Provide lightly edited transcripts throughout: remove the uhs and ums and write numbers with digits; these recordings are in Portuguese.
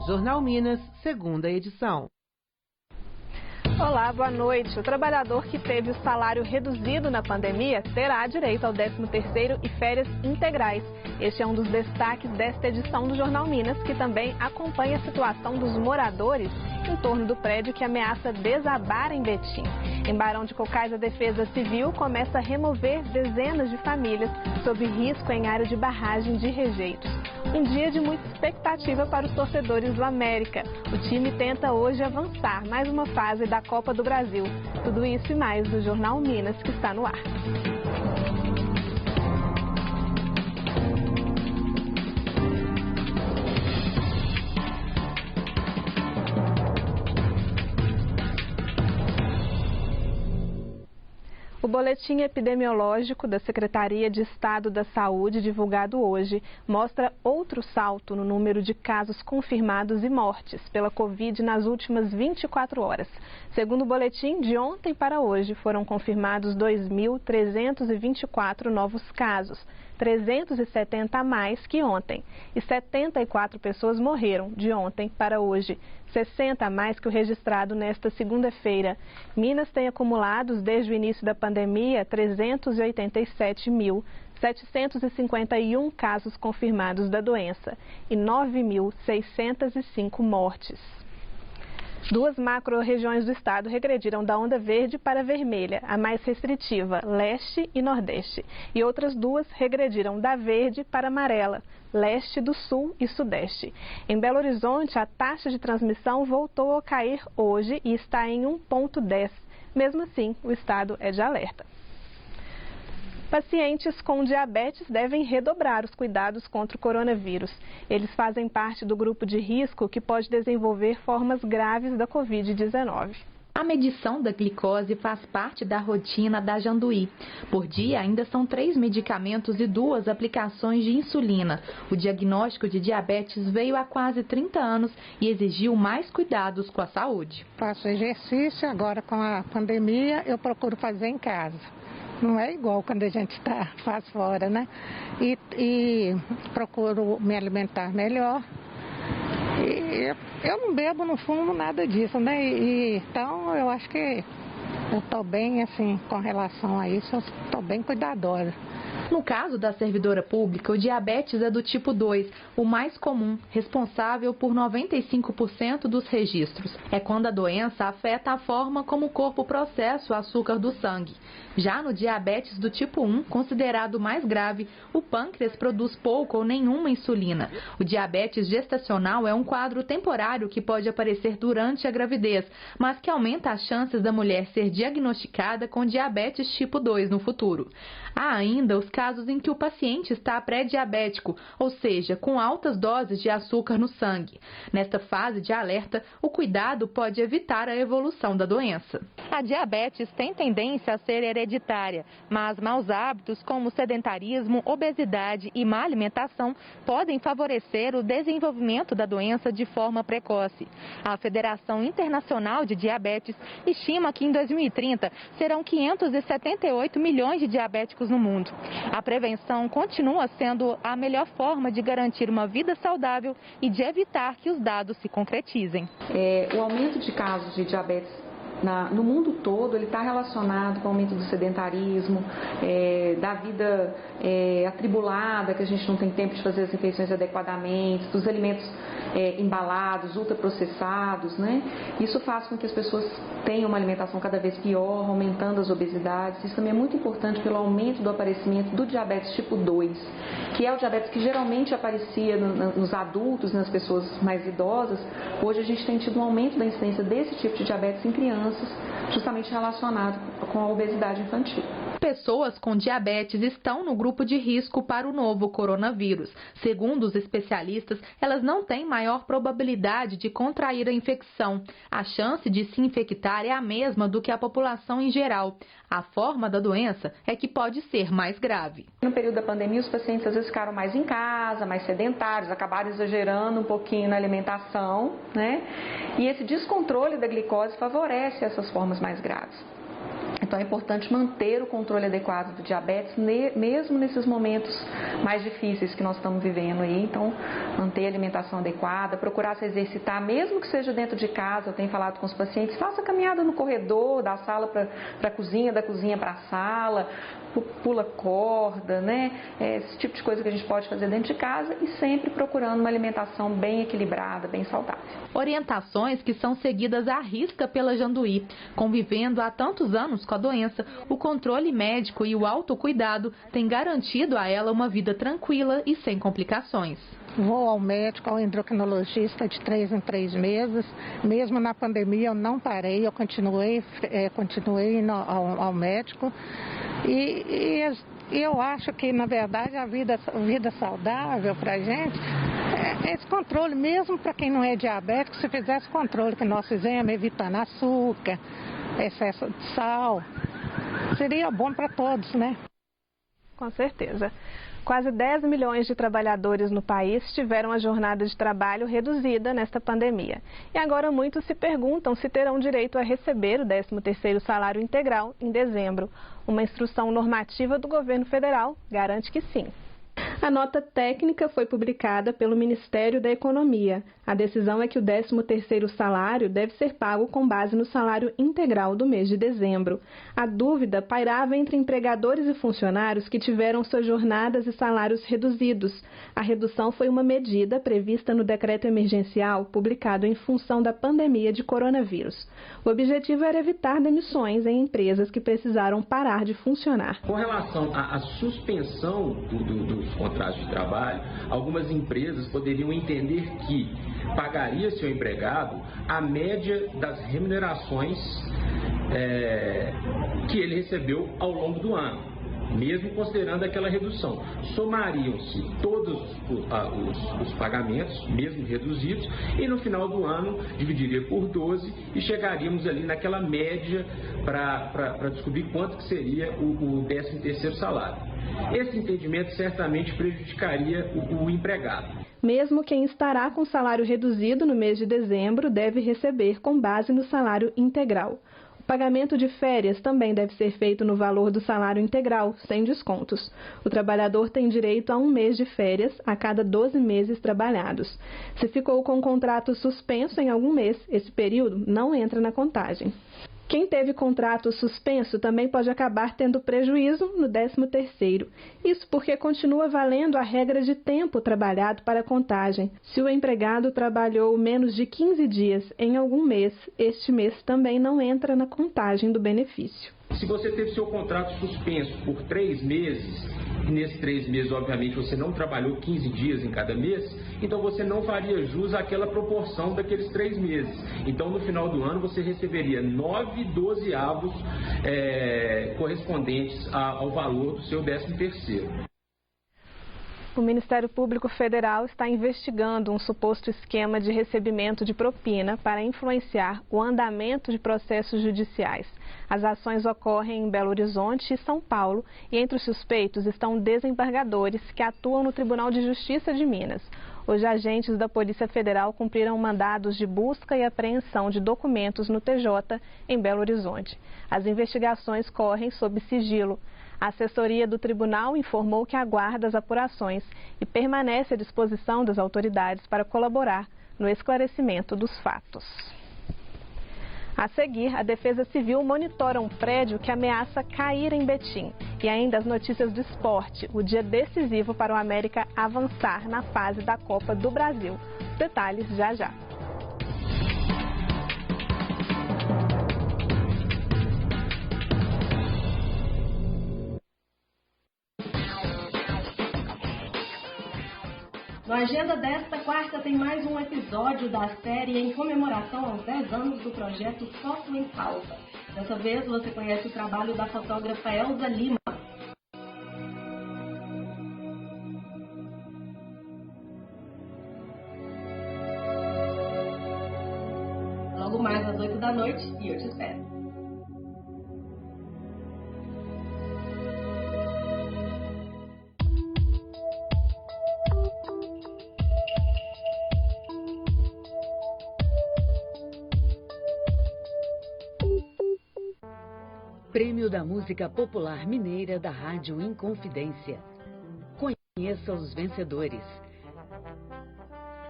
Jornal Minas, segunda edição. Olá, boa noite. O trabalhador que teve o salário reduzido na pandemia terá direito ao 13º e férias integrais. Este é um dos destaques desta edição do Jornal Minas, que também acompanha a situação dos moradores em torno do prédio que ameaça desabar em Betim. Em Barão de Cocais, a Defesa Civil começa a remover dezenas de famílias sob risco em área de barragem de rejeitos. Um dia de muita expectativa para os torcedores do América. O time tenta hoje avançar mais uma fase da Copa do Brasil. Tudo isso e mais do Jornal Minas, que está no ar. O boletim epidemiológico da Secretaria de Estado da Saúde, divulgado hoje, mostra outro salto no número de casos confirmados e mortes pela Covid nas últimas 24 horas. Segundo o boletim, de ontem para hoje foram confirmados 2.324 novos casos, 370 a mais que ontem. E 74 pessoas morreram de ontem para hoje, 60 a mais que o registrado nesta segunda-feira. Minas tem acumulados desde o início da pandemia 387.751 casos confirmados da doença e 9.605 mortes. Duas macro-regiões do estado regrediram da onda verde para a vermelha, a mais restritiva, leste e nordeste. E outras duas regrediram da verde para a amarela, leste do sul e sudeste. Em Belo Horizonte, a taxa de transmissão voltou a cair hoje e está em 1,10. Mesmo assim, o estado é de alerta. Pacientes com diabetes devem redobrar os cuidados contra o coronavírus. Eles fazem parte do grupo de risco que pode desenvolver formas graves da Covid-19. A medição da glicose faz parte da rotina da Janduí. Por dia, ainda são 3 medicamentos e 2 aplicações de insulina. O diagnóstico de diabetes veio há quase 30 anos e exigiu mais cuidados com a saúde. Faço exercício, agora com a pandemia eu procuro fazer em casa. Não é igual quando a gente faz fora, né? E procuro me alimentar melhor. E eu não bebo, não fumo, nada disso, né? Então eu acho que eu estou bem, assim, com relação a isso, eu estou bem cuidadosa. No caso da servidora pública, o diabetes é do tipo 2, o mais comum, responsável por 95% dos registros. É quando a doença afeta a forma como o corpo processa o açúcar do sangue. Já no diabetes do tipo 1, considerado mais grave, o pâncreas produz pouco ou nenhuma insulina. O diabetes gestacional é um quadro temporário que pode aparecer durante a gravidez, mas que aumenta as chances da mulher ser diagnosticada com diabetes tipo 2 no futuro. Há ainda os casos em que o paciente está pré-diabético, ou seja, com altas doses de açúcar no sangue. Nesta fase de alerta, o cuidado pode evitar a evolução da doença. A diabetes tem tendência a ser hereditária, mas maus hábitos como sedentarismo, obesidade e má alimentação podem favorecer o desenvolvimento da doença de forma precoce. A Federação Internacional de Diabetes estima que em 2030 serão 578 milhões de diabéticos no mundo. A prevenção continua sendo a melhor forma de garantir uma vida saudável e de evitar que os dados se concretizem. O aumento de casos de diabetes no mundo todo, ele está relacionado com o aumento do sedentarismo, da vida atribulada, que a gente não tem tempo de fazer as refeições adequadamente, dos alimentos embalados, ultraprocessados, né? Isso faz com que as pessoas tenham uma alimentação cada vez pior, aumentando as obesidades. Isso também é muito importante pelo aumento do aparecimento do diabetes tipo 2, que é o diabetes que geralmente aparecia nos adultos, nas pessoas mais idosas. Hoje a gente tem tido um aumento da incidência desse tipo de diabetes em crianças, justamente relacionado com a obesidade infantil. Pessoas com diabetes estão no grupo de risco para o novo coronavírus. Segundo os especialistas, elas não têm maior probabilidade de contrair a infecção. A chance de se infectar é a mesma do que a população em geral. A forma da doença é que pode ser mais grave. No período da pandemia, os pacientes às vezes ficaram mais em casa, mais sedentários, acabaram exagerando um pouquinho na alimentação, né? E esse descontrole da glicose favorece essas formas mais graves. Então é importante manter o controle adequado do diabetes, mesmo nesses momentos mais difíceis que nós estamos vivendo aí. Então, manter a alimentação adequada, procurar se exercitar, mesmo que seja dentro de casa. Eu tenho falado com os pacientes, faça caminhada no corredor, da sala para a cozinha, da cozinha para a sala, pula corda, né? Esse tipo de coisa que a gente pode fazer dentro de casa e sempre procurando uma alimentação bem equilibrada, bem saudável. Orientações que são seguidas à risca pela Janduí. Convivendo há tantos anos com a doença, o controle médico e o autocuidado têm garantido a ela uma vida tranquila e sem complicações. Vou ao médico, ao endocrinologista de 3 em 3 meses. Mesmo na pandemia eu não parei, eu continuei indo ao médico. E eu acho que, na verdade, a vida saudável para a gente é esse controle, mesmo para quem não é diabético, se fizesse controle que nós fizemos, evitando açúcar, excesso de sal, seria bom para todos, né? Com certeza. Quase 10 milhões de trabalhadores no país tiveram a jornada de trabalho reduzida nesta pandemia. E agora muitos se perguntam se terão direito a receber o 13º salário integral em dezembro. Uma instrução normativa do governo federal garante que sim. A nota técnica foi publicada pelo Ministério da Economia. A decisão é que o 13º salário deve ser pago com base no salário integral do mês de dezembro. A dúvida pairava entre empregadores e funcionários que tiveram suas jornadas e salários reduzidos. A redução foi uma medida prevista no decreto emergencial publicado em função da pandemia de coronavírus. O objetivo era evitar demissões em empresas que precisaram parar de funcionar. Com relação à suspensão dos contratos de trabalho, algumas empresas poderiam entender que pagaria seu empregado a média das remunerações que ele recebeu ao longo do ano, mesmo considerando aquela redução. Somariam-se todos os pagamentos, mesmo reduzidos, e no final do ano dividiria por 12 e chegaríamos ali naquela média para descobrir quanto que seria o 13º salário. Esse entendimento certamente prejudicaria o empregado. Mesmo quem estará com salário reduzido no mês de dezembro deve receber com base no salário integral. O pagamento de férias também deve ser feito no valor do salário integral, sem descontos. O trabalhador tem direito a um mês de férias a cada 12 meses trabalhados. Se ficou com o contrato suspenso em algum mês, esse período não entra na contagem. Quem teve contrato suspenso também pode acabar tendo prejuízo no 13º. Isso porque continua valendo a regra de tempo trabalhado para a contagem. Se o empregado trabalhou menos de 15 dias em algum mês, este mês também não entra na contagem do benefício. Se você teve seu contrato suspenso por 3 meses, e nesses 3 meses, obviamente, você não trabalhou 15 dias em cada mês, então você não faria jus àquela proporção daqueles 3 meses. Então, no final do ano, você receberia 9/12 correspondentes ao valor do seu 13º. O Ministério Público Federal está investigando um suposto esquema de recebimento de propina para influenciar o andamento de processos judiciais. As ações ocorrem em Belo Horizonte e São Paulo e entre os suspeitos estão desembargadores que atuam no Tribunal de Justiça de Minas. Os agentes da Polícia Federal cumpriram mandados de busca e apreensão de documentos no TJ em Belo Horizonte. As investigações correm sob sigilo. A assessoria do tribunal informou que aguarda as apurações e permanece à disposição das autoridades para colaborar no esclarecimento dos fatos. A seguir, a Defesa Civil monitora um prédio que ameaça cair em Betim. E ainda as notícias do esporte, o dia decisivo para o América avançar na fase da Copa do Brasil. Detalhes já já. No Agenda desta quarta tem mais um episódio da série em comemoração aos 10 anos do projeto Foto em Pauta. Dessa vez você conhece o trabalho da fotógrafa Elza Lima. Logo mais às 8 da noite e eu te espero. Prêmio da Música Popular Mineira da Rádio Inconfidência. Conheça os vencedores.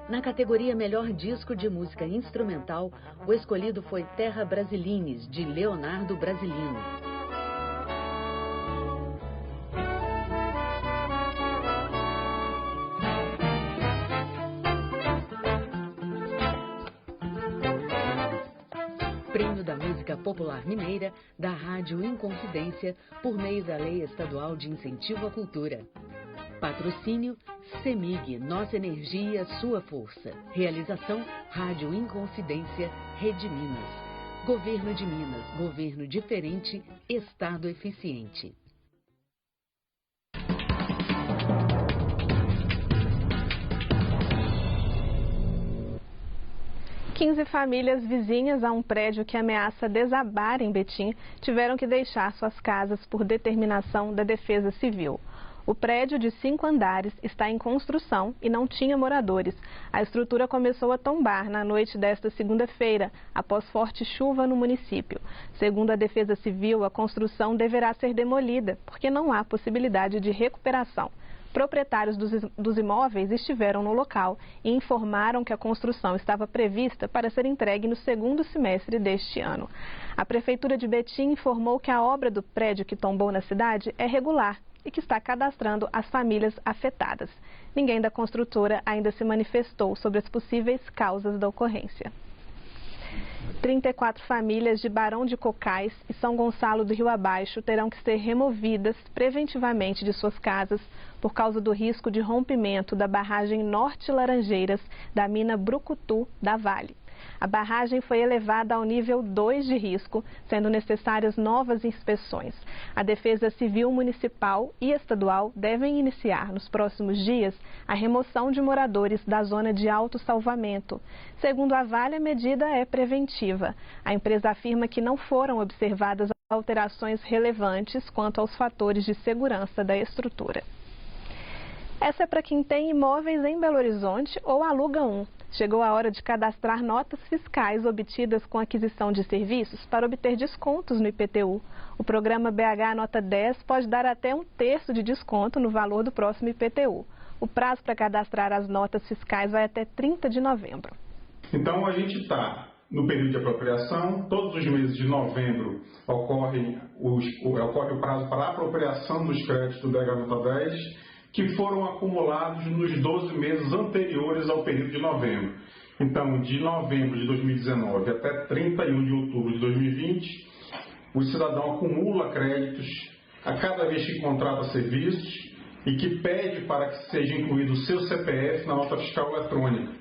Na categoria Melhor Disco de Música Instrumental, o escolhido foi Terra Brasilines, de Leonardo Brasilino. Prêmio da Música Popular Mineira da Rádio Inconfidência por meio da Lei Estadual de Incentivo à Cultura. Patrocínio CEMIG, Nossa Energia, Sua Força. Realização Rádio Inconfidência, Rede Minas. Governo de Minas, governo diferente, Estado eficiente. 15 famílias vizinhas a um prédio que ameaça desabar em Betim tiveram que deixar suas casas por determinação da Defesa Civil. O prédio de 5 andares está em construção e não tinha moradores. A estrutura começou a tombar na noite desta segunda-feira, após forte chuva no município. Segundo a Defesa Civil, a construção deverá ser demolida, porque não há possibilidade de recuperação. Proprietários dos imóveis estiveram no local e informaram que a construção estava prevista para ser entregue no segundo semestre deste ano. A Prefeitura de Betim informou que a obra do prédio que tombou na cidade é regular e que está cadastrando as famílias afetadas. Ninguém da construtora ainda se manifestou sobre as possíveis causas da ocorrência. 34 famílias de Barão de Cocais e São Gonçalo do Rio Abaixo terão que ser removidas preventivamente de suas casas por causa do risco de rompimento da barragem Norte Laranjeiras da mina Brucutu da Vale. A barragem foi elevada ao nível 2 de risco, sendo necessárias novas inspeções. A Defesa Civil Municipal e Estadual devem iniciar nos próximos dias a remoção de moradores da zona de autossalvamento. Segundo a Vale, a medida é preventiva. A empresa afirma que não foram observadas alterações relevantes quanto aos fatores de segurança da estrutura. Essa é para quem tem imóveis em Belo Horizonte ou aluga um. Chegou a hora de cadastrar notas fiscais obtidas com aquisição de serviços para obter descontos no IPTU. O programa BH Nota 10 pode dar até 1/3 de desconto no valor do próximo IPTU. O prazo para cadastrar as notas fiscais vai até 30 de novembro. Então a gente está no período de apropriação, todos os meses de novembro ocorre o prazo para a apropriação dos créditos do BH Nota 10, que foram acumulados nos 12 meses anteriores ao período de novembro. Então, de novembro de 2019 até 31 de outubro de 2020, o cidadão acumula créditos a cada vez que contrata serviços e que pede para que seja incluído o seu CPF na nota fiscal eletrônica.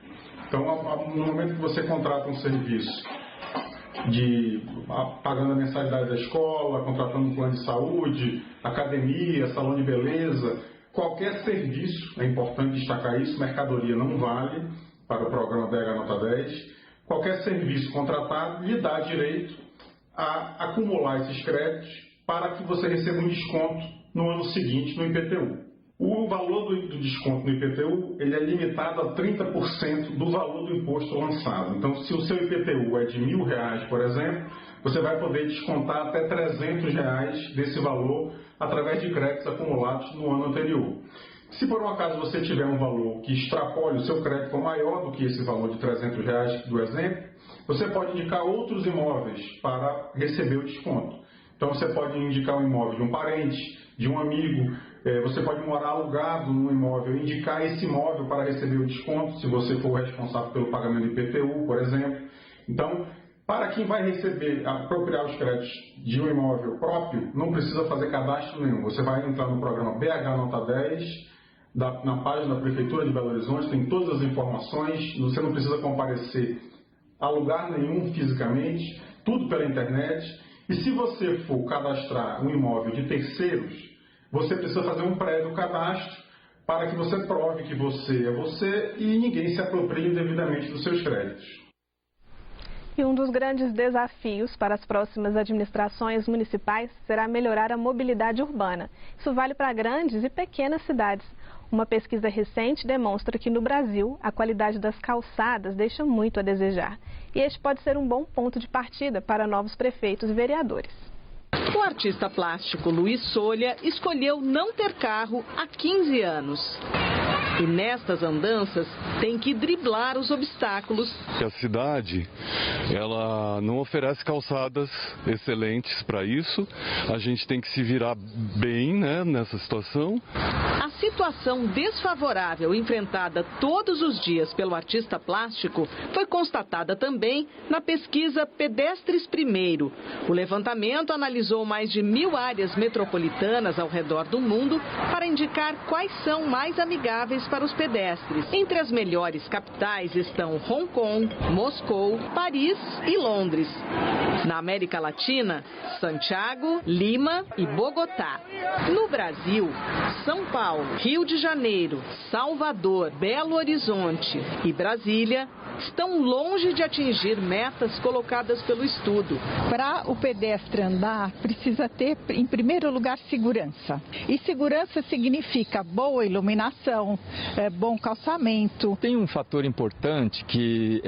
Então, no momento que você contrata um serviço, pagando a mensalidade da escola, contratando um plano de saúde, academia, salão de beleza, qualquer serviço, é importante destacar isso, mercadoria não vale para o programa BH Nota 10, qualquer serviço contratado lhe dá direito a acumular esses créditos para que você receba um desconto no ano seguinte no IPTU. O valor do desconto no IPTU ele é limitado a 30% do valor do imposto lançado. Então, se o seu IPTU é de R$1.000, por exemplo, você vai poder descontar até R$300 desse valor através de créditos acumulados no ano anterior. Se por um acaso você tiver um valor que extrapole, o seu crédito for maior do que esse valor de R$300 do exemplo, você pode indicar outros imóveis para receber o desconto. Então você pode indicar um imóvel de um parente, de um amigo, você pode morar alugado num imóvel, indicar esse imóvel para receber o desconto, se você for responsável pelo pagamento do IPTU, por exemplo. Então, para quem vai apropriar os créditos de um imóvel próprio, não precisa fazer cadastro nenhum. Você vai entrar no programa BH Nota 10, na página da Prefeitura de Belo Horizonte, tem todas as informações, você não precisa comparecer a lugar nenhum fisicamente, tudo pela internet. E se você for cadastrar um imóvel de terceiros, você precisa fazer um prévio cadastro para que você prove que você é você e ninguém se aproprie indevidamente dos seus créditos. E um dos grandes desafios para as próximas administrações municipais será melhorar a mobilidade urbana. Isso vale para grandes e pequenas cidades. Uma pesquisa recente demonstra que no Brasil a qualidade das calçadas deixa muito a desejar. E este pode ser um bom ponto de partida para novos prefeitos e vereadores. O artista plástico Luiz Solha escolheu não ter carro há 15 anos. E nestas andanças tem que driblar os obstáculos. A cidade, ela não oferece calçadas excelentes para isso. A gente tem que se virar bem, né, nessa situação. A situação desfavorável enfrentada todos os dias pelo artista plástico foi constatada também na pesquisa Pedestres Primeiro. O levantamento analisou mais de 1.000 áreas metropolitanas ao redor do mundo para indicar quais são mais amigáveis para os pedestres. Entre as melhores capitais estão Hong Kong, Moscou, Paris e Londres. Na América Latina, Santiago, Lima e Bogotá. No Brasil, São Paulo, Rio de Janeiro, Salvador, Belo Horizonte e Brasília estão longe de atingir metas colocadas pelo estudo. Para o pedestre andar, precisa ter, em primeiro lugar, segurança. E segurança significa boa iluminação, bom calçamento. Tem um fator importante que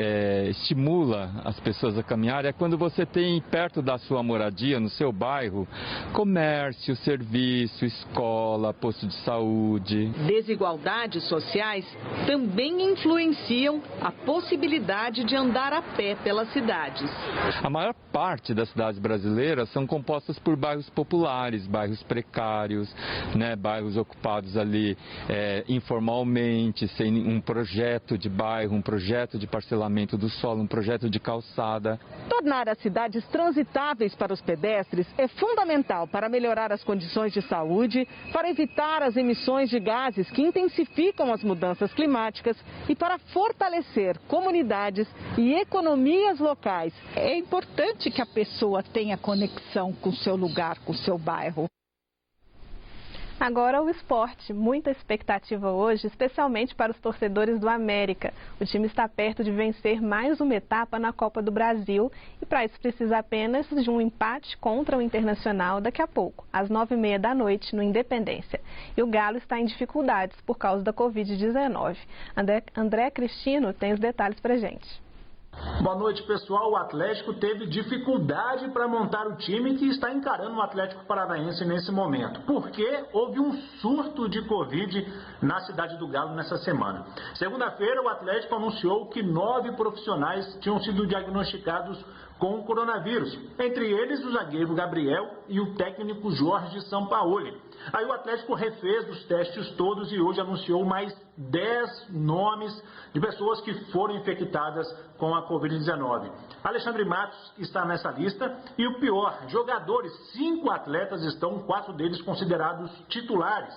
estimula as pessoas a caminhar, é quando você tem perto da sua moradia, no seu bairro, comércio, serviço, escola, posto de saúde. Desigualdades sociais também influenciam a possibilidade de andar a pé pelas cidades. A maior parte das cidades brasileiras são compostas por bairros populares, bairros precários, né, bairros ocupados ali informalmente, sem um projeto de bairro, um projeto de parcelamento do solo, um projeto de calçada. Tornar as cidades transitáveis para os pedestres é fundamental para melhorar as condições de saúde, para evitar as emissões de gases que intensificam as mudanças climáticas e para fortalecer comunidades e economias locais. É importante que a pessoa tenha conexão com o seu lugar, com o seu bairro. Agora o esporte, muita expectativa hoje, especialmente para os torcedores do América. O time está perto de vencer mais uma etapa na Copa do Brasil e para isso precisa apenas de um empate contra o Internacional daqui a pouco, às 9h30 da noite, no Independência. E o Galo está em dificuldades por causa da Covid-19. André Cristino tem os detalhes para a gente. Boa noite, pessoal. O Atlético teve dificuldade para montar o time que está encarando o Atlético Paranaense nesse momento, porque houve um surto de Covid na cidade do Galo nessa semana. Segunda-feira, o Atlético anunciou que 9 profissionais tinham sido diagnosticados com o coronavírus, entre eles o zagueiro Gabriel e o técnico Jorge Sampaoli. Aí o Atlético refez os testes todos e hoje anunciou mais 10 nomes de pessoas que foram infectadas com a Covid-19. Alexandre Matos está nessa lista e o pior, jogadores, 5 atletas estão, 4 deles considerados titulares.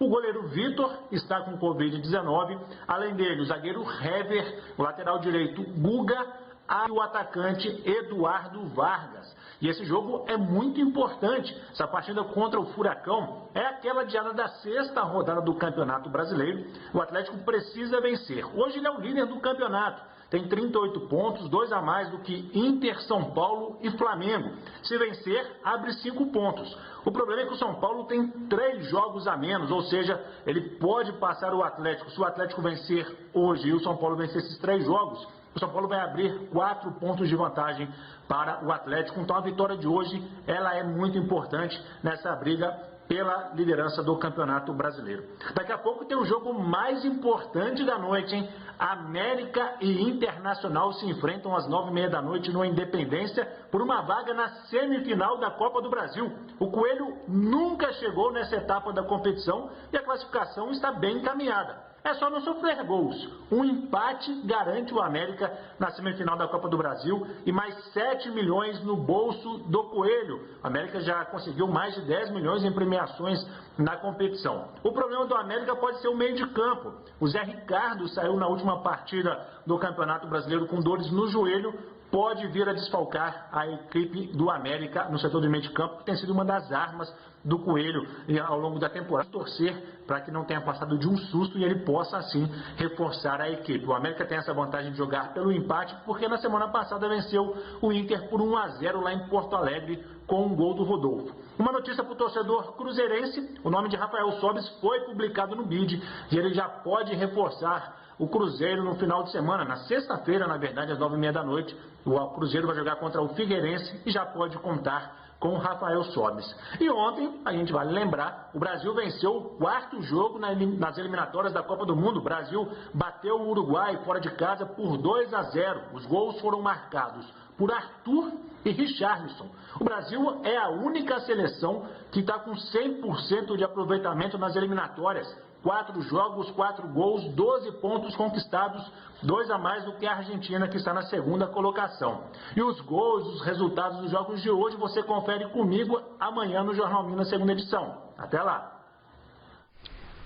O goleiro Vitor está com Covid-19, além dele o zagueiro Hever, o lateral direito Guga, e o atacante Eduardo Vargas. E esse jogo é muito importante. Essa partida contra o Furacão é aquela diada da 6ª rodada do Campeonato Brasileiro. O Atlético precisa vencer. Hoje ele é o líder do campeonato. Tem 38 pontos, 2 a mais do que Inter, São Paulo e Flamengo. Se vencer, abre 5 pontos. O problema é que o São Paulo tem 3 jogos a menos, ou seja, ele pode passar o Atlético. Se o Atlético vencer hoje e o São Paulo vencer esses 3 jogos, o São Paulo vai abrir 4 pontos de vantagem para o Atlético. Então a vitória de hoje ela é muito importante nessa briga pela liderança do Campeonato Brasileiro. Daqui a pouco tem o jogo mais importante da noite, hein? América e Internacional se enfrentam às 9h30 da noite no Independência por uma vaga na semifinal da Copa do Brasil. O Coelho nunca chegou nessa etapa da competição e a classificação está bem encaminhada. É só não sofrer gols. Um empate garante o América na semifinal da Copa do Brasil e mais 7 milhões no bolso do Coelho. A América já conseguiu mais de 10 milhões em premiações na competição. O problema do América pode ser o meio de campo. O Zé Ricardo saiu na última partida do Campeonato Brasileiro com dores no joelho. Pode vir a desfalcar a equipe do América no setor do meio de campo, que tem sido uma das armas do Coelho ao longo da temporada. Torcer para que não tenha passado de um susto e ele possa, assim, reforçar a equipe. O América tem essa vantagem de jogar pelo empate, porque na semana passada venceu o Inter por 1-0 lá em Porto Alegre, com um gol do Rodolfo. Uma notícia para o torcedor cruzeirense: o nome de Rafael Sobis foi publicado no BID e ele já pode reforçar o Cruzeiro no final de semana, na sexta-feira, na verdade, às 9h30 da noite. O Cruzeiro vai jogar contra o Figueirense e já pode contar com o Rafael Sobis. E ontem, a gente vale lembrar, o Brasil venceu o 4º jogo nas eliminatórias da Copa do Mundo. O Brasil bateu o Uruguai fora de casa por 2-0. Os gols foram marcados por Arthur e Richarlison. O Brasil é a única seleção que está com 100% de aproveitamento nas eliminatórias. 4 jogos, 4 gols, 12 pontos conquistados, 2 a mais do que a Argentina, que está na 2ª colocação. E os gols, os resultados dos jogos de hoje, você confere comigo amanhã no Jornal Minas, 2ª edição. Até lá!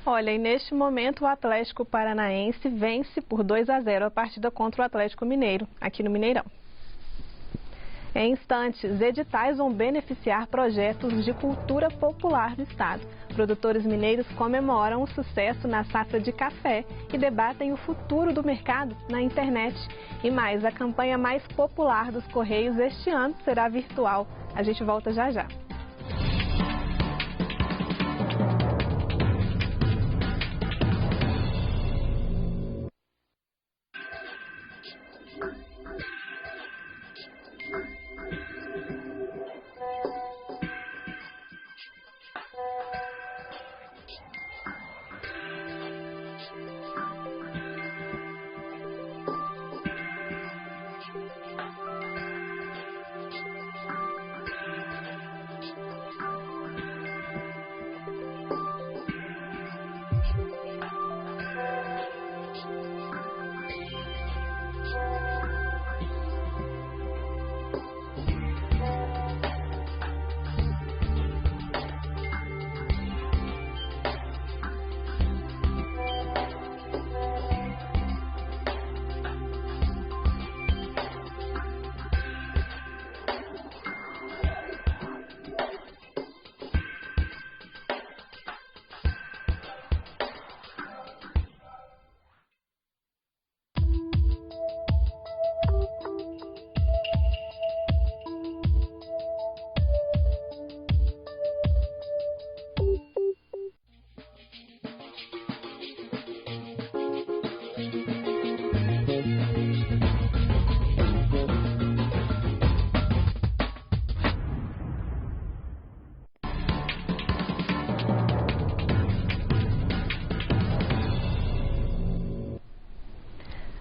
Olha, e neste momento o Atlético Paranaense vence por 2-0 a partida contra o Atlético Mineiro, aqui no Mineirão. Em instantes, editais vão beneficiar projetos de cultura popular no estado. Produtores mineiros comemoram o sucesso na safra de café e debatem o futuro do mercado na internet. E mais, a campanha mais popular dos Correios este ano será virtual. A gente volta já já.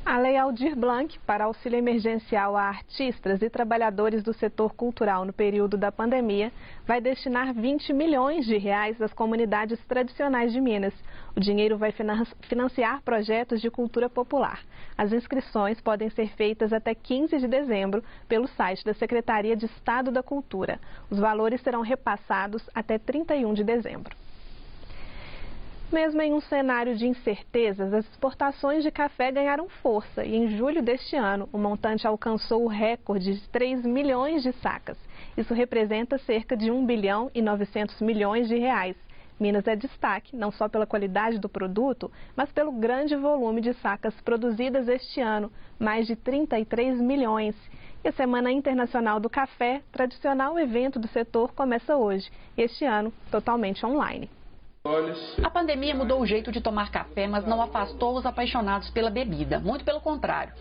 A Lei Aldir Blanc, para auxílio emergencial a artistas e trabalhadores do setor cultural no período da pandemia, vai destinar 20 milhões de reais às comunidades tradicionais de Minas. O dinheiro vai financiar projetos de cultura popular. As inscrições podem ser feitas até 15 de dezembro pelo site da Secretaria de Estado da Cultura. Os valores serão repassados até 31 de dezembro. Mesmo em um cenário de incertezas, as exportações de café ganharam força e em julho deste ano o montante alcançou o recorde de 3 milhões de sacas. Isso representa cerca de 1 bilhão e 900 milhões de reais. Minas é destaque não só pela qualidade do produto, mas pelo grande volume de sacas produzidas este ano, mais de 33 milhões. E a Semana Internacional do Café, tradicional evento do setor, começa hoje, este ano totalmente online. A pandemia mudou o jeito de tomar café, mas não afastou os apaixonados pela bebida. Muito pelo contrário.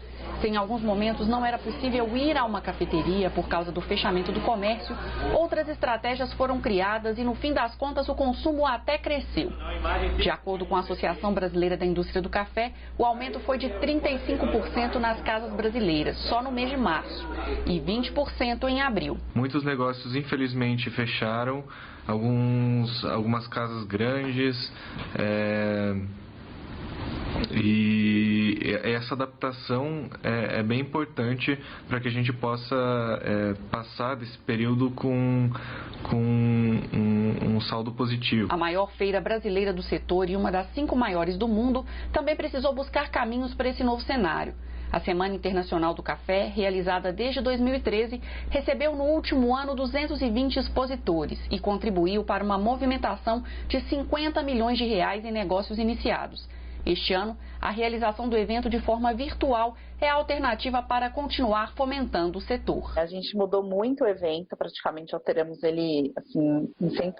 Se em alguns momentos não era possível ir a uma cafeteria por causa do fechamento do comércio, outras estratégias foram criadas e, no fim das contas, o consumo até cresceu. De acordo com a Associação Brasileira da Indústria do Café, o aumento foi de 35% nas casas brasileiras, só no mês de março, e 20% em abril. Muitos negócios, infelizmente, fecharam. Algumas casas grandes, e essa adaptação é bem importante para que a gente possa passar desse período com um saldo positivo. A maior feira brasileira do setor e uma das 5 maiores do mundo também precisou buscar caminhos para esse novo cenário. A Semana Internacional do Café, realizada desde 2013, recebeu no último ano 220 expositores e contribuiu para uma movimentação de 50 milhões de reais em negócios iniciados. Este ano, a realização do evento de forma virtual é a alternativa para continuar fomentando o setor. A gente mudou muito o evento, praticamente alteramos ele assim, em 100%,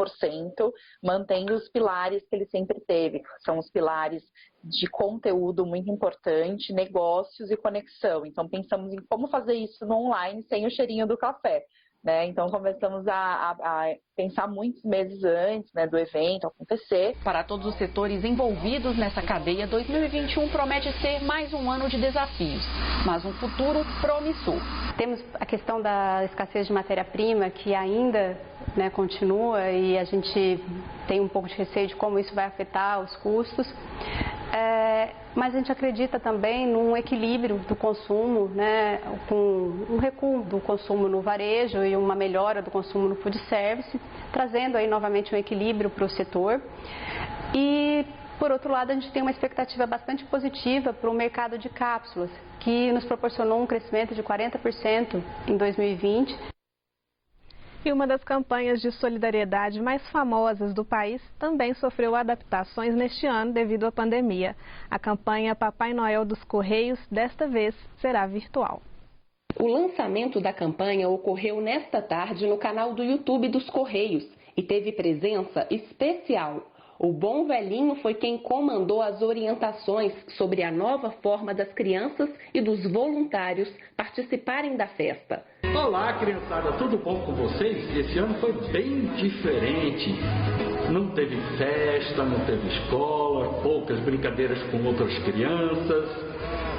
mantendo os pilares que ele sempre teve, que são os pilares de conteúdo muito importante, negócios e conexão. Então pensamos em como fazer isso no online sem o cheirinho do café. né? Então começamos a pensar muitos meses antes, né, do evento acontecer. Para todos os setores envolvidos nessa cadeia, 2021 promete ser mais um ano de desafios, mas um futuro promissor. Temos a questão da escassez de matéria-prima, que ainda, né, continua, e a gente tem um pouco de receio de como isso vai afetar os custos. Mas a gente acredita também num equilíbrio do consumo, né, com um recuo do consumo no varejo e uma melhora do consumo no food service, trazendo aí novamente um equilíbrio para o setor. E, por outro lado, a gente tem uma expectativa bastante positiva para o mercado de cápsulas, que nos proporcionou um crescimento de 40% em 2020. E uma das campanhas de solidariedade mais famosas do país também sofreu adaptações neste ano devido à pandemia. A campanha Papai Noel dos Correios, desta vez, será virtual. O lançamento da campanha ocorreu nesta tarde no canal do YouTube dos Correios e teve presença especial. O Bom Velhinho foi quem comandou as orientações sobre a nova forma das crianças e dos voluntários participarem da festa. Olá, criançada, tudo bom com vocês? Esse ano foi bem diferente. Não teve festa, não teve escola, poucas brincadeiras com outras crianças.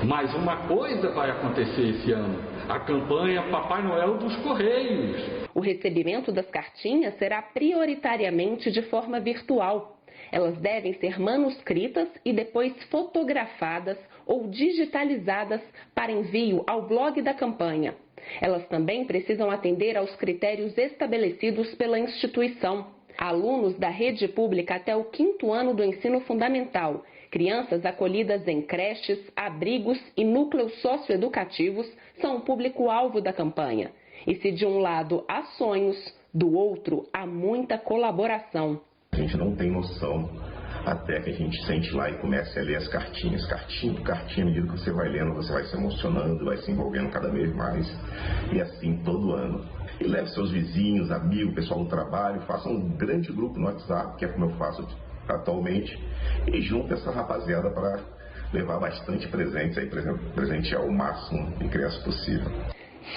Mas uma coisa vai acontecer esse ano: a campanha Papai Noel dos Correios. O recebimento das cartinhas será prioritariamente de forma virtual. Elas devem ser manuscritas e depois fotografadas ou digitalizadas para envio ao blog da campanha. Elas também precisam atender aos critérios estabelecidos pela instituição. Alunos da rede pública até o 5º ano do ensino fundamental, crianças acolhidas em creches, abrigos e núcleos socioeducativos são o público-alvo da campanha. E se de um lado há sonhos, do outro há muita colaboração. A gente não tem noção até que a gente sente lá e comece a ler as cartinhas, cartinha por cartinha. À medida que você vai lendo, você vai se emocionando, vai se envolvendo cada vez mais, e assim todo ano. E leve seus vizinhos, amigos, pessoal do trabalho, faça um grande grupo no WhatsApp, que é como eu faço atualmente, e junte essa rapaziada para levar bastante presentes aí, presentear o máximo de crianças possível.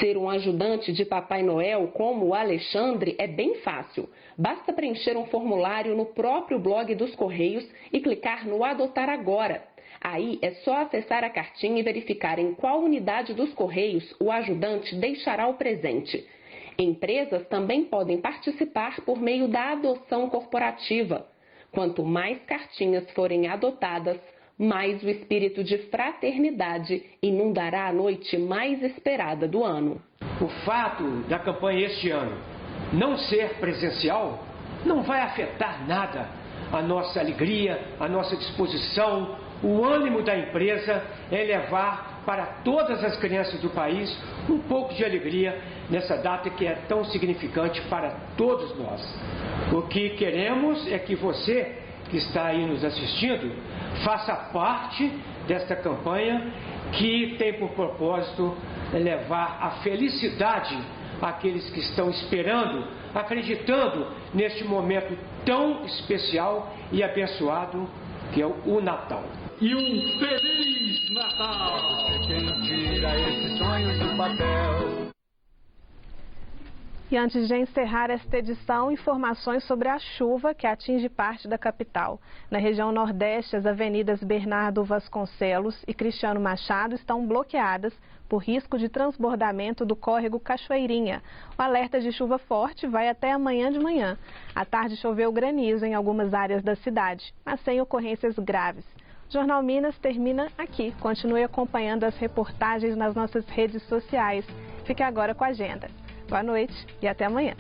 Ser um ajudante de Papai Noel como o Alexandre é bem fácil. Basta preencher um formulário no próprio blog dos Correios e clicar no Adotar Agora. Aí é só acessar a cartinha e verificar em qual unidade dos Correios o ajudante deixará o presente. Empresas também podem participar por meio da adoção corporativa. Quanto mais cartinhas forem adotadas, mais o espírito de fraternidade inundará a noite mais esperada do ano. O fato da campanha este ano não ser presencial não vai afetar nada a nossa alegria, a nossa disposição. O ânimo da empresa é levar para todas as crianças do país um pouco de alegria nessa data que é tão significante para todos nós. O que queremos é que você que está aí nos assistindo faça parte desta campanha que tem por propósito levar a felicidade àqueles que estão esperando, acreditando neste momento tão especial e abençoado que é o Natal. E um Feliz Natal! Quem tira esses sonhos do papel. E antes de encerrar esta edição, informações sobre a chuva que atinge parte da capital. Na região nordeste, as avenidas Bernardo Vasconcelos e Cristiano Machado estão bloqueadas por risco de transbordamento do córrego Cachoeirinha. O alerta de chuva forte vai até amanhã de manhã. À tarde choveu granizo em algumas áreas da cidade, mas sem ocorrências graves. O Jornal Minas termina aqui. Continue acompanhando as reportagens nas nossas redes sociais. Fique agora com a agenda. Boa noite e até amanhã.